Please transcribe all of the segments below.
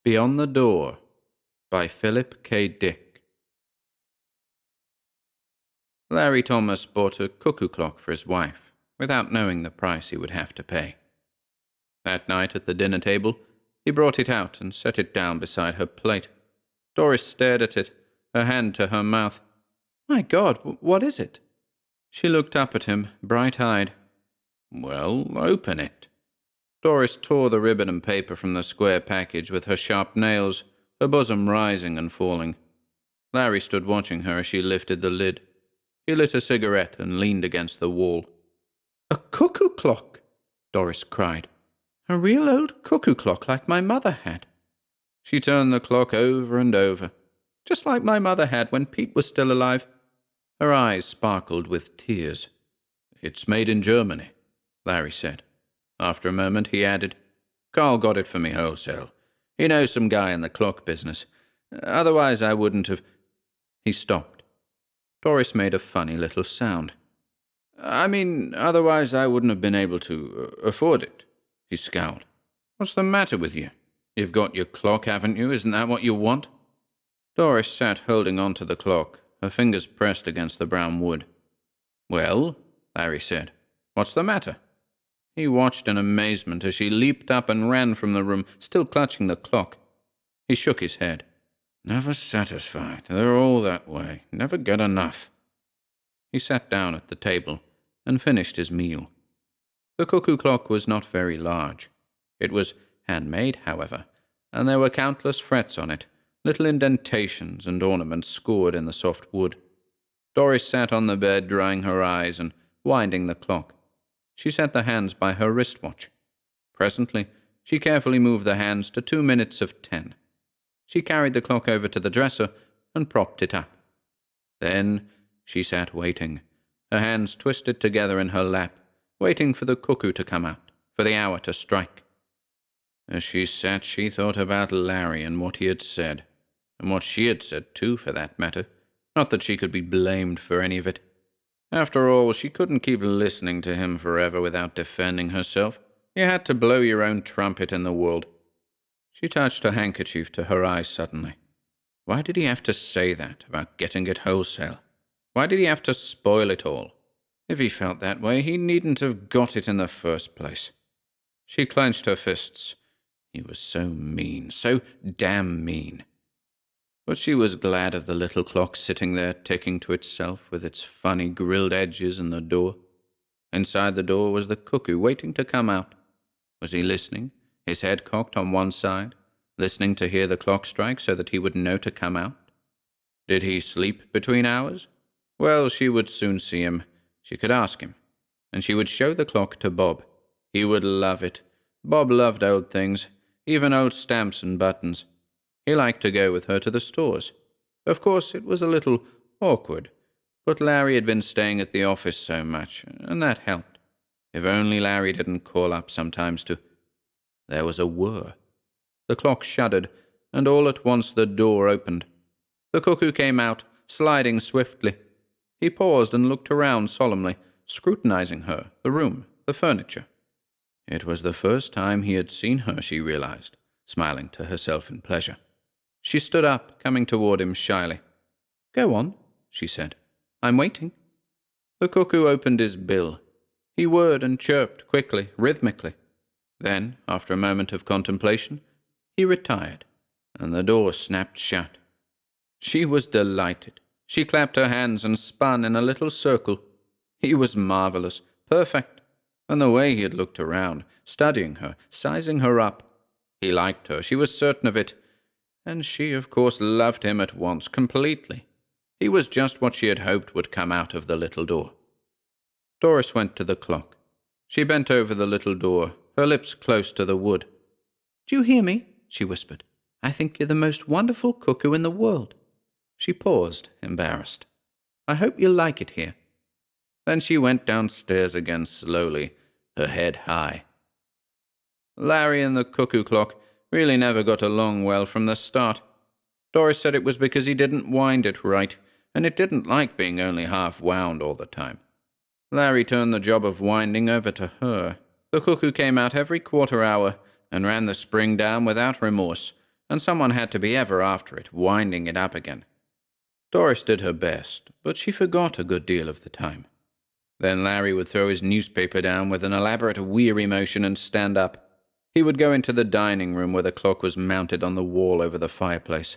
Beyond the Door by Philip K. Dick. Larry Thomas bought a cuckoo clock for his wife, without knowing the price he would have to pay. That night at the dinner table, he brought it out and set it down beside her plate. Doris stared at it, her hand to her mouth. "My God, what is it?" She looked up at him, bright-eyed. "Well, open it." Doris tore the ribbon and paper from the square package with her sharp nails, her bosom rising and falling. Larry stood watching her as she lifted the lid. He lit a cigarette and leaned against the wall. "A cuckoo clock!" Doris cried. "A real old cuckoo clock like my mother had." She turned the clock over and over, just like my mother had when Pete was still alive. Her eyes sparkled with tears. "It's made in Germany," Larry said. After a moment, he added, "Carl got it for me wholesale. He knows some guy in the clock business. Otherwise, I wouldn't have—" He stopped. Doris made a funny little sound. Otherwise I wouldn't have been able to afford it." He scowled. "What's the matter with you? You've got your clock, haven't you? Isn't that what you want?" Doris sat holding on to the clock, her fingers pressed against the brown wood. "Well," Larry said, "what's the matter?" He watched in amazement as she leaped up and ran from the room, still clutching the clock. He shook his head. "Never satisfied. They're all that way. Never get enough." He sat down at the table and finished his meal. The cuckoo clock was not very large. It was handmade, however, and there were countless frets on it, little indentations and ornaments scored in the soft wood. Doris sat on the bed, drying her eyes and winding the clock. She set the hands by her wristwatch. Presently, she carefully moved the hands to 2 minutes of 10. She carried the clock over to the dresser and propped it up. Then she sat waiting, her hands twisted together in her lap, waiting for the cuckoo to come out, for the hour to strike. As she sat, she thought about Larry and what he had said, and what she had said too, for that matter. Not that she could be blamed for any of it. After all, she couldn't keep listening to him forever without defending herself. You had to blow your own trumpet in the world. She touched her handkerchief to her eyes suddenly. Why did he have to say that about getting it wholesale? Why did he have to spoil it all? If he felt that way, he needn't have got it in the first place. She clenched her fists. He was so mean, so damn mean. But she was glad of the little clock sitting there ticking to itself with its funny grilled edges in the door. Inside the door was the cuckoo waiting to come out. Was he listening, his head cocked on one side, listening to hear the clock strike so that he would know to come out? Did he sleep between hours? Well, she would soon see him. She could ask him. And she would show the clock to Bob. He would love it. Bob loved old things, even old stamps and buttons. He liked to go with her to the stores. Of course, it was a little awkward, but Larry had been staying at the office so much, and that helped. If only Larry didn't call up sometimes to... There was a whir. The clock shuddered, and all at once the door opened. The cuckoo came out, sliding swiftly. He paused and looked around solemnly, scrutinizing her, the room, the furniture. It was the first time he had seen her, she realized, smiling to herself in pleasure. She stood up, coming toward him shyly. "Go on," she said. "I'm waiting." The cuckoo opened his bill. He whirred and chirped quickly, rhythmically. Then, after a moment of contemplation, he retired, and the door snapped shut. She was delighted. She clapped her hands and spun in a little circle. He was marvelous, perfect, and the way he had looked around, studying her, sizing her up. He liked her, she was certain of it. And she, of course, loved him at once, completely. He was just what she had hoped would come out of the little door. Doris went to the clock. She bent over the little door, her lips close to the wood. "Do you hear me?" she whispered. "I think you're the most wonderful cuckoo in the world." She paused, embarrassed. "I hope you'll like it here." Then she went downstairs again slowly, her head high. Larry and the cuckoo clock really never got along well from the start. Doris said it was because he didn't wind it right, and it didn't like being only half wound all the time. Larry turned the job of winding over to her. The cuckoo came out every quarter hour and ran the spring down without remorse, and someone had to be ever after it, winding it up again. Doris did her best, but she forgot a good deal of the time. Then Larry would throw his newspaper down with an elaborate weary motion and stand up. He would go into the dining room where the clock was mounted on the wall over the fireplace.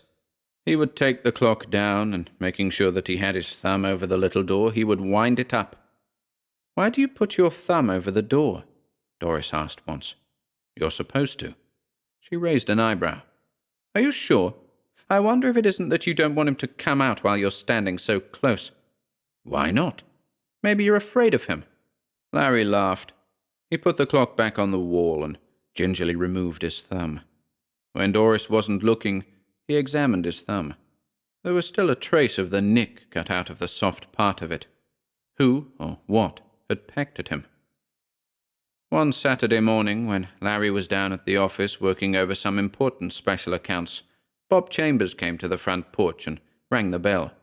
He would take the clock down, and making sure that he had his thumb over the little door, he would wind it up. "Why do you put your thumb over the door?" Doris asked once. "You're supposed to." She raised an eyebrow. "Are you sure? I wonder if it isn't that you don't want him to come out while you're standing so close." "Why not?" "Maybe you're afraid of him." Larry laughed. He put the clock back on the wall and gingerly removed his thumb. When Doris wasn't looking, he examined his thumb. There was still a trace of the nick cut out of the soft part of it. Who, or what, had pecked at him? One Saturday morning, when Larry was down at the office working over some important special accounts, Bob Chambers came to the front porch and rang the bell.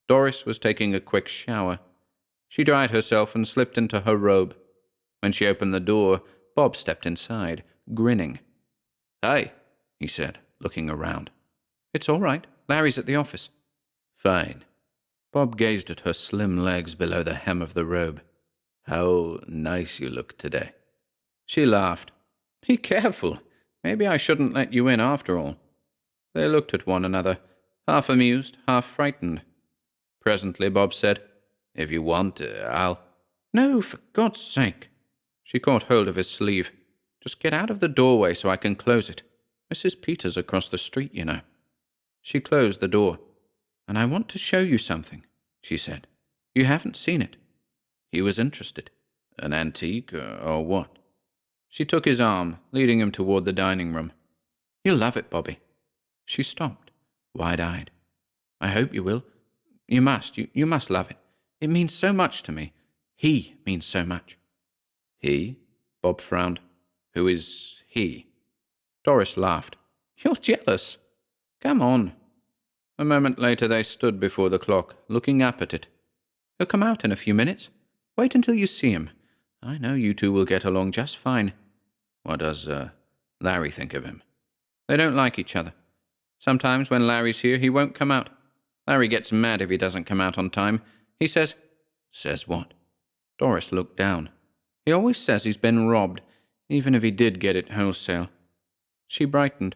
Doris was taking a quick shower. She dried herself and slipped into her robe. When she opened the door, Bob stepped inside, grinning. "Hi," he said, looking around. "It's all right. Larry's at the office." "Fine." Bob gazed at her slim legs below the hem of the robe. "How nice you look today." She laughed. "Be careful. Maybe I shouldn't let you in after all." They looked at one another, half amused, half frightened. Presently Bob said, "If you want, I'll—" "No, for God's sake." She caught hold of his sleeve. "Just get out of the doorway so I can close it. Mrs. Peters across the street, you know." She closed the door. "And I want to show you something," she said. "You haven't seen it." He was interested. "An antique, or what?" She took his arm, leading him toward the dining room. "You'll love it, Bobby." She stopped, wide-eyed. "I hope you will. You must. You must love it. It means so much to me. He means so much." "He?" Bob frowned. "Who is he?" Doris laughed. "You're jealous. Come on." A moment later they stood before the clock, looking up at it. "He'll come out in a few minutes. Wait until you see him. I know you two will get along just fine." "What does, Larry think of him?" "They don't like each other. Sometimes when Larry's here, he won't come out. Larry gets mad if he doesn't come out on time. He says—" "Says what?" Doris looked down. "He always says he's been robbed, even if he did get it wholesale." She brightened.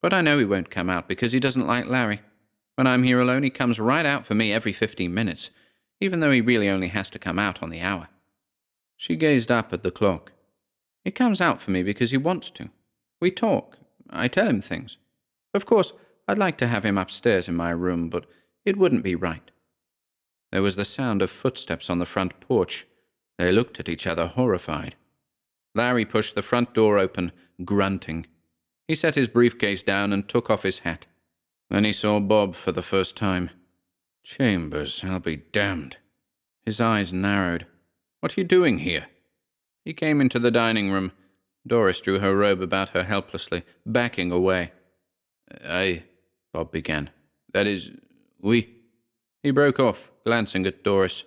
"But I know he won't come out because he doesn't like Larry. When I'm here alone, he comes right out for me every 15 minutes, even though he really only has to come out on the hour." She gazed up at the clock. "He comes out for me because he wants to. We talk. I tell him things. Of course, I'd like to have him upstairs in my room, but it wouldn't be right." There was the sound of footsteps on the front porch. They looked at each other, horrified. Larry pushed the front door open, grunting. He set his briefcase down and took off his hat. Then he saw Bob for the first time. "Chambers, I'll be damned." His eyes narrowed. "What are you doing here?" He came into the dining room. Doris drew her robe about her helplessly, backing away. Bob began. "That is, we—" He broke off, glancing at Doris.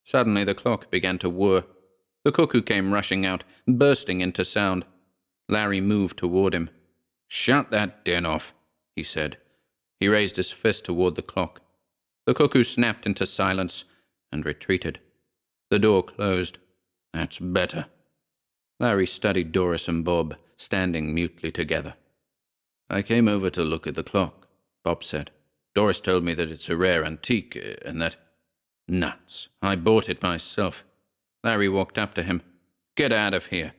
Suddenly the clock began to whir. The cuckoo came rushing out, bursting into sound. Larry moved toward him. "Shut that din off," he said. He raised his fist toward the clock. The cuckoo snapped into silence and retreated. The door closed. "That's better." Larry studied Doris and Bob, standing mutely together. "I came over to look at the clock," Bob said. "Doris told me that it's a rare antique, and that—" "Nuts. I bought it myself." Larry walked up to him. "Get out of here."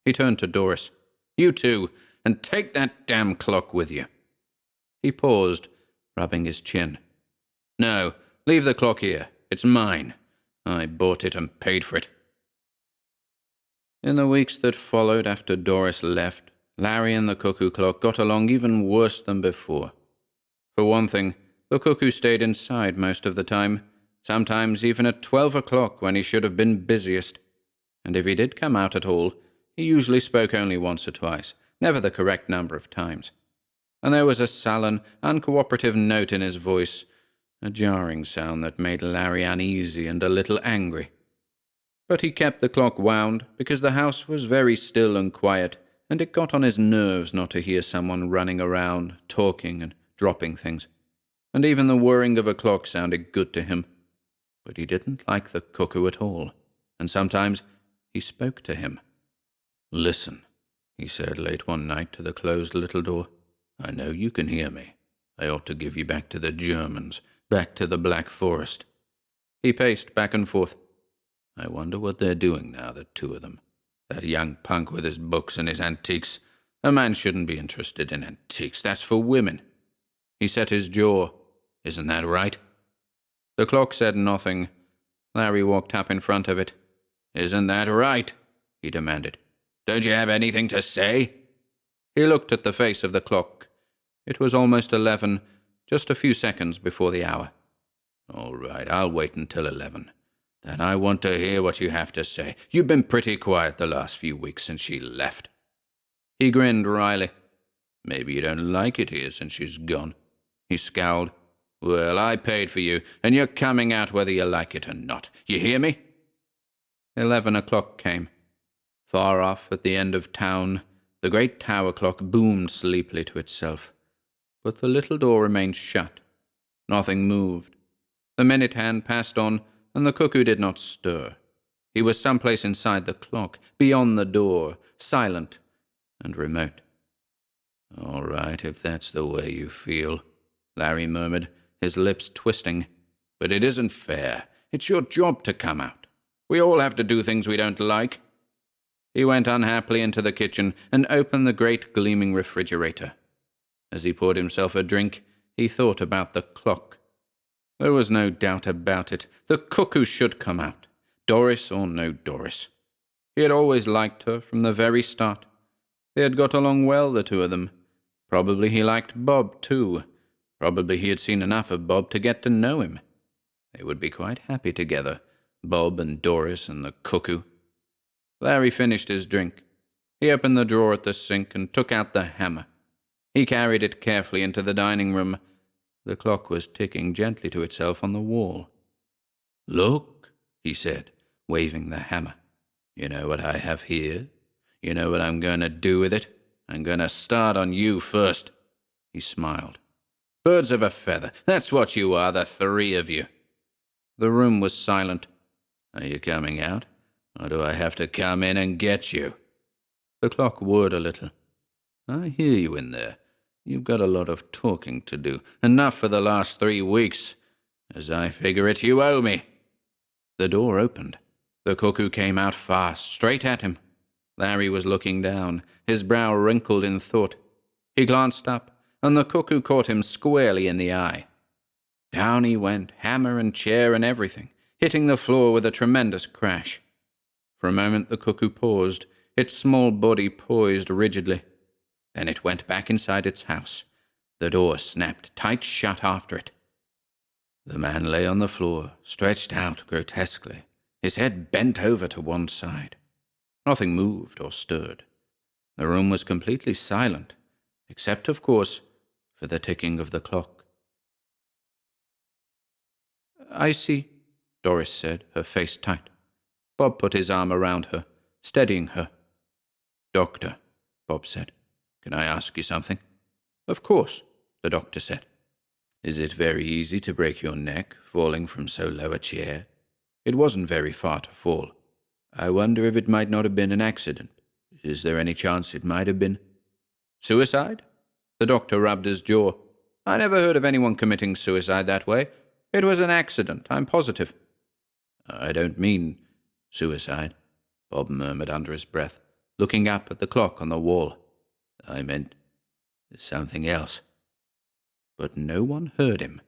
He turned to Doris. "You two, and take that damn clock with you." He paused, rubbing his chin. "No, leave the clock here. It's mine. I bought it and paid for it." In the weeks that followed after Doris left, Larry and the cuckoo clock got along even worse than before. For one thing, the cuckoo stayed inside most of the time, sometimes even at 12 o'clock when he should have been busiest. And if he did come out at all, he usually spoke only once or twice, never the correct number of times. And there was a sullen, uncooperative note in his voice, a jarring sound that made Larry uneasy and a little angry. But he kept the clock wound because the house was very still and quiet, and it got on his nerves not to hear someone running around, talking and dropping things. And even the whirring of a clock sounded good to him. But he didn't like the cuckoo at all, and sometimes he spoke to him. "Listen," he said late one night to the closed little door. "I know you can hear me. I ought to give you back to the Germans, back to the Black Forest." He paced back and forth. "I wonder what they're doing now, the two of them. That young punk with his books and his antiques. A man shouldn't be interested in antiques. That's for women." He set his jaw. "Isn't that right?" The clock said nothing. Larry walked up in front of it. "Isn't that right?" he demanded. "Don't you have anything to say?" He looked at the face of the clock. It was almost 11, just a few seconds before the hour. "All right, I'll wait until 11. Then I want to hear what you have to say. You've been pretty quiet the last few weeks since she left." He grinned wryly. "Maybe you don't like it here since she's gone." He scowled. "Well, I paid for you, and you're coming out whether you like it or not. You hear me?" 11 o'clock came. Far off at the end of town, the great tower clock boomed sleepily to itself. But the little door remained shut. Nothing moved. The minute hand passed on, and the cuckoo did not stir. He was someplace inside the clock, beyond the door, silent and remote. "All right, if that's the way you feel," Larry murmured, his lips twisting. "But it isn't fair. It's your job to come out. We all have to do things we don't like." He went unhappily into the kitchen and opened the great gleaming refrigerator. As he poured himself a drink, he thought about the clock. There was no doubt about it. The cuckoo should come out, Doris or no Doris. He had always liked her from the very start. They had got along well, the two of them. Probably he liked Bob, too. Probably he had seen enough of Bob to get to know him. They would be quite happy together, Bob and Doris and the cuckoo. Larry finished his drink. He opened the drawer at the sink and took out the hammer. He carried it carefully into the dining room. The clock was ticking gently to itself on the wall. "Look," he said, waving the hammer. "You know what I have here? You know what I'm going to do with it? I'm going to start on you first." He smiled. "Birds of a feather, that's what you are, the three of you." The room was silent. "Are you coming out, or do I have to come in and get you?" The clock whirred a little. "I hear you in there. You've got a lot of talking to do. Enough for the last 3 weeks. As I figure it, you owe me." The door opened. The cuckoo came out fast, straight at him. Larry was looking down, his brow wrinkled in thought. He glanced up, and the cuckoo caught him squarely in the eye. Down he went, hammer and chair and everything, hitting the floor with a tremendous crash. For a moment the cuckoo paused, its small body poised rigidly. Then it went back inside its house. The door snapped tight shut after it. The man lay on the floor, stretched out grotesquely, his head bent over to one side. Nothing moved or stirred. The room was completely silent, except, of course, for the ticking of the clock. "I see," Doris said, her face tight. Bob put his arm around her, steadying her. "Doctor," Bob said, "can I ask you something?" "Of course," the doctor said. "Is it very easy to break your neck, falling from so low a chair?" It wasn't very far to fall. "I wonder if it might not have been an accident. Is there any chance it might have been?" "Suicide?" The doctor rubbed his jaw. "I never heard of anyone committing suicide that way. It was an accident, I'm positive." "I don't mean suicide," Bob murmured under his breath, looking up at the clock on the wall. "I meant something else." But no one heard him.